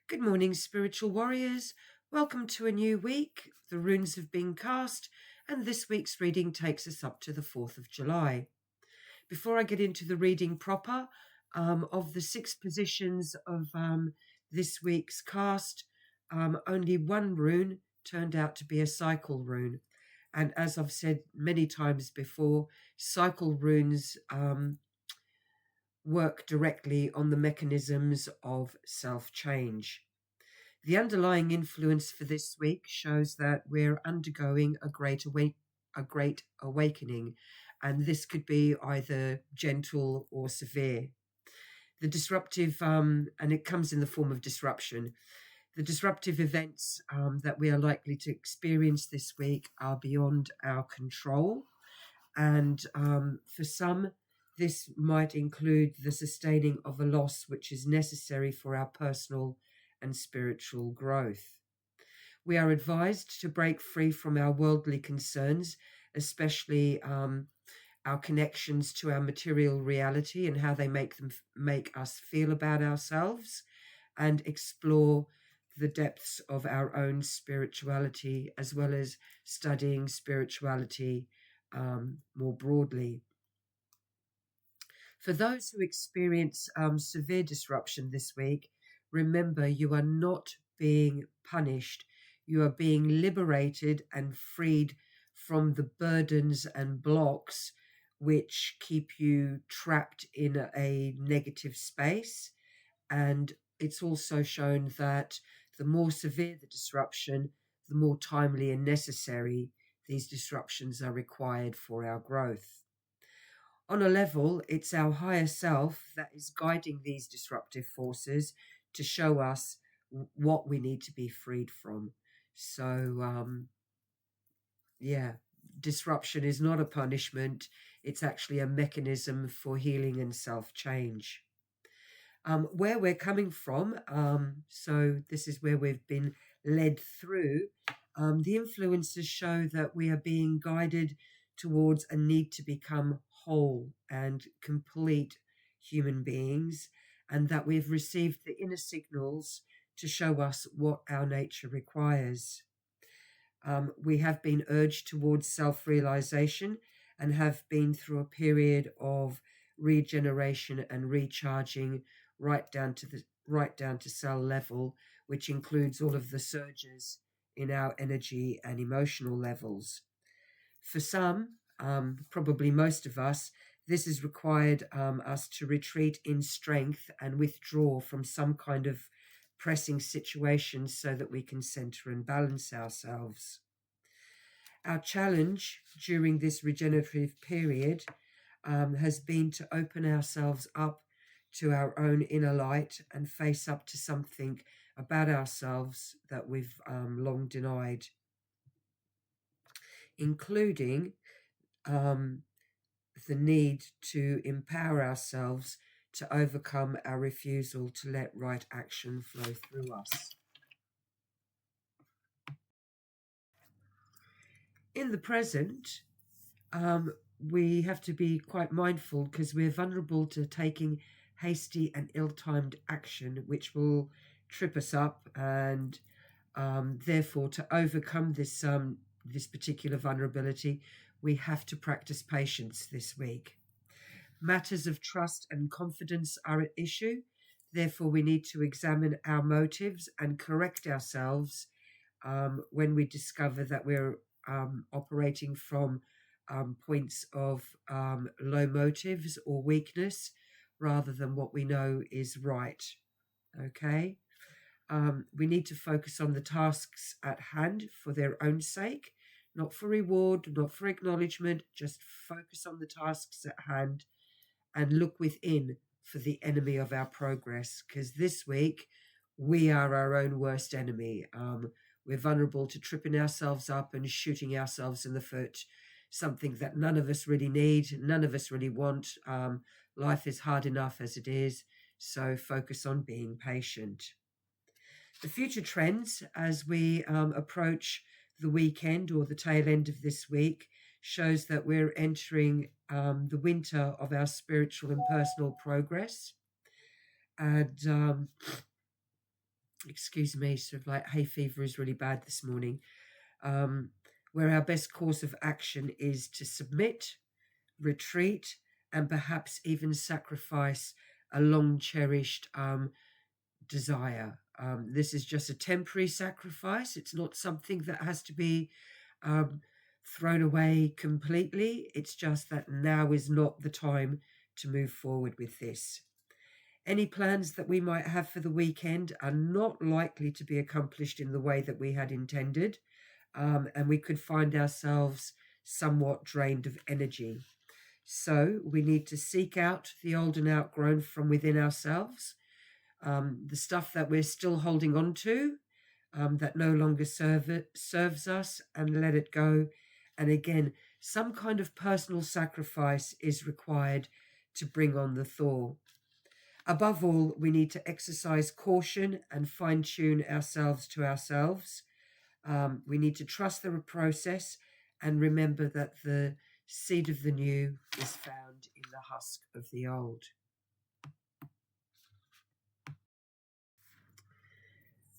Good morning, spiritual warriors. Welcome to a new week. The runes have been cast, and this week's reading takes us up to the 4th of July. Before I get into the reading proper, of the 6 positions of this week's cast, only one rune turned out to be a cycle rune. And as I've said many times before, cycle runes work directly on the mechanisms of self-change. The underlying influence for this week shows that we're undergoing a great awakening, and this could be either gentle or severe. The disruptive, and it comes in the form of disruption. The disruptive events that we are likely to experience this week are beyond our control, and for some, this might include the sustaining of a loss which is necessary for our personal and spiritual growth. We are advised to break free from our worldly concerns, especially our connections to our material reality and how they make us feel about ourselves, and explore the depths of our own spirituality, as well as studying spirituality more broadly. For those who experience severe disruption this week, remember you are not being punished. You are being liberated and freed from the burdens and blocks which keep you trapped in a negative space. And it's also shown that the more severe the disruption, the more timely and necessary these disruptions are required for our growth. On a level, it's our higher self that is guiding these disruptive forces to show us what we need to be freed from. So, disruption is not a punishment. It's actually a mechanism for healing and self-change. Where we're coming from, so this is where we've been led through. The influences show that we are being guided towards a need to become whole and complete human beings, and that we've received the inner signals to show us what our nature requires. We have been urged towards self-realization and have been through a period of regeneration and recharging right down to cell level, which includes all of the surges in our energy and emotional levels. For some, probably most of us, this has required us to retreat in strength and withdraw from some kind of pressing situation so that we can center and balance ourselves. Our challenge during this regenerative period has been to open ourselves up to our own inner light and face up to something about ourselves that we've long denied, including the need to empower ourselves to overcome our refusal to let right action flow through us. In the present, we have to be quite mindful because we're vulnerable to taking hasty and ill-timed action, which will trip us up, and therefore to overcome this particular vulnerability, we have to practice patience this week. Matters of trust and confidence are at issue. Therefore, we need to examine our motives and correct ourselves when we discover that we're operating from points of low motives or weakness rather than what we know is right. Okay? We need to focus on the tasks at hand for their own sake, not for reward, not for acknowledgement, just focus on the tasks at hand and look within for the enemy of our progress, because this week we are our own worst enemy. We're vulnerable to tripping ourselves up and shooting ourselves in the foot, something that none of us really need, none of us really want. Life is hard enough as it is, so focus on being patient. The future trends as we approach the weekend or the tail end of this week shows that we're entering the winter of our spiritual and personal progress. And excuse me, sort of like hay fever is really bad this morning, um, where our best course of action is to submit, retreat, and perhaps even sacrifice a long cherished desire. This is just a temporary sacrifice. It's not something that has to be um, thrown away completely. It's just that now is not the time to move forward with this. Any plans that we might have for the weekend are not likely to be accomplished in the way that we had intended, and we could find ourselves somewhat drained of energy. So we need to seek out the old and outgrown from within ourselves, the stuff that we're still holding on to, that no longer serves us, and let it go. And again, some kind of personal sacrifice is required to bring on the thaw. Above all, we need to exercise caution and fine tune ourselves to ourselves. We need to trust the process and remember that the seed of the new is found in the husk of the old.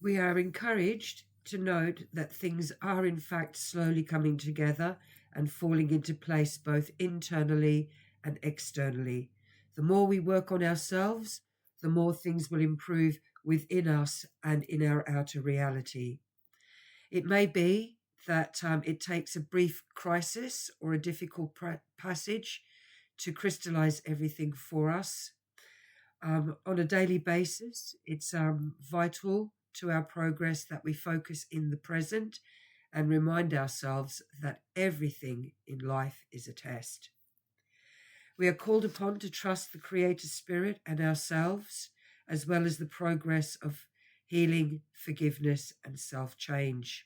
We are encouraged to note that things are in fact slowly coming together and falling into place both internally and externally. The more we work on ourselves, the more things will improve within us and in our outer reality. It may be that it takes a brief crisis or a difficult passage to crystallize everything for us. On a daily basis, it's vital to our progress that we focus in the present and remind ourselves that everything in life is a test. We are called upon to trust the Creator Spirit and ourselves, as well as the progress of healing, forgiveness, and self change.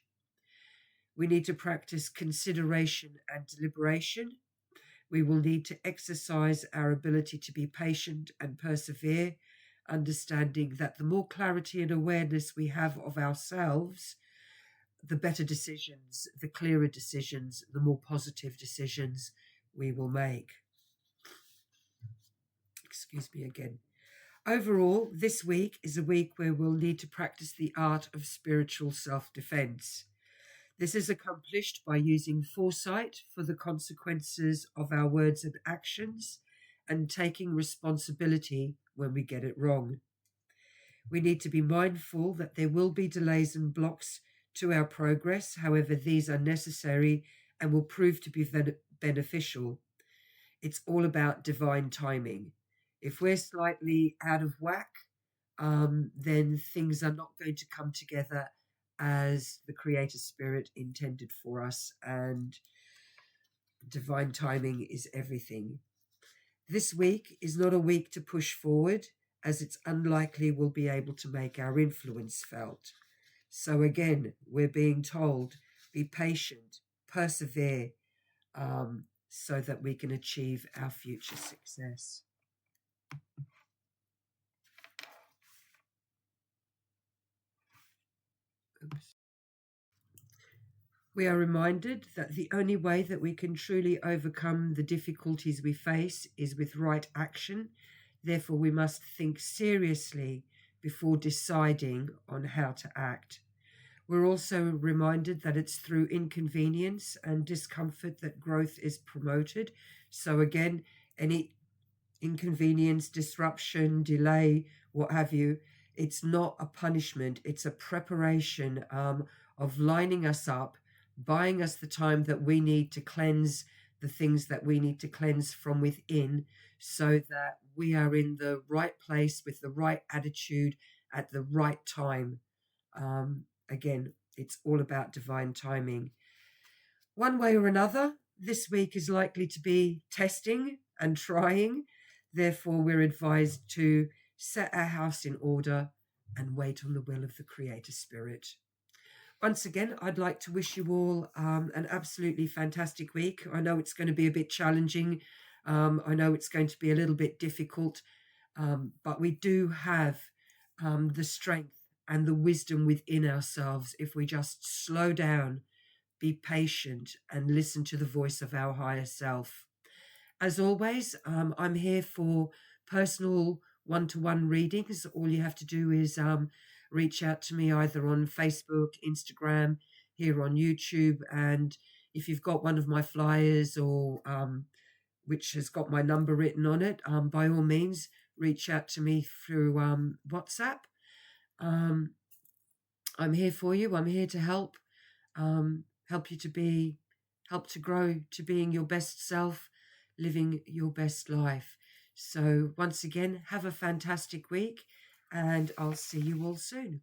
We need to practice consideration and deliberation. We will need to exercise our ability to be patient and persevere, understanding that the more clarity and awareness we have of ourselves, the better decisions, the clearer decisions, the more positive decisions we will make. Excuse me again. Overall, this week is a week where we'll need to practice the art of spiritual self defense. This is accomplished by using foresight for the consequences of our words and actions and taking responsibility when we get it wrong. We need to be mindful that there will be delays and blocks to our progress. However, these are necessary and will prove to be beneficial. It's all about divine timing. If we're slightly out of whack, then things are not going to come together as the Creator Spirit intended for us, and divine timing is everything. This week is not a week to push forward, as it's unlikely we'll be able to make our influence felt. So again, we're being told, be patient, persevere, so that we can achieve our future success. Oops. We are reminded that the only way that we can truly overcome the difficulties we face is with right action. Therefore, we must think seriously before deciding on how to act. We're also reminded that it's through inconvenience and discomfort that growth is promoted. So, again, any inconvenience, disruption, delay, what have you, it's not a punishment, it's a preparation of lining us up, buying us the time that we need to cleanse the things that we need to cleanse from within, so that we are in the right place with the right attitude at the right time. Again, it's all about divine timing. One way or another, this week is likely to be testing and trying. Therefore, we're advised to set our house in order and wait on the will of the Creator Spirit. Once again, I'd like to wish you all an absolutely fantastic week. I know it's going to be a bit challenging. I know it's going to be a little bit difficult, but we do have the strength and the wisdom within ourselves if we just slow down, be patient, and listen to the voice of our higher self. As always, I'm here for personal one-to-one readings. All you have to do is reach out to me either on Facebook, Instagram, here on YouTube. And if you've got one of my flyers or which has got my number written on it, by all means, reach out to me through WhatsApp. Um, I'm here for you. I'm here to help you help to grow to being your best self, living your best life. So once again, have a fantastic week, and I'll see you all soon.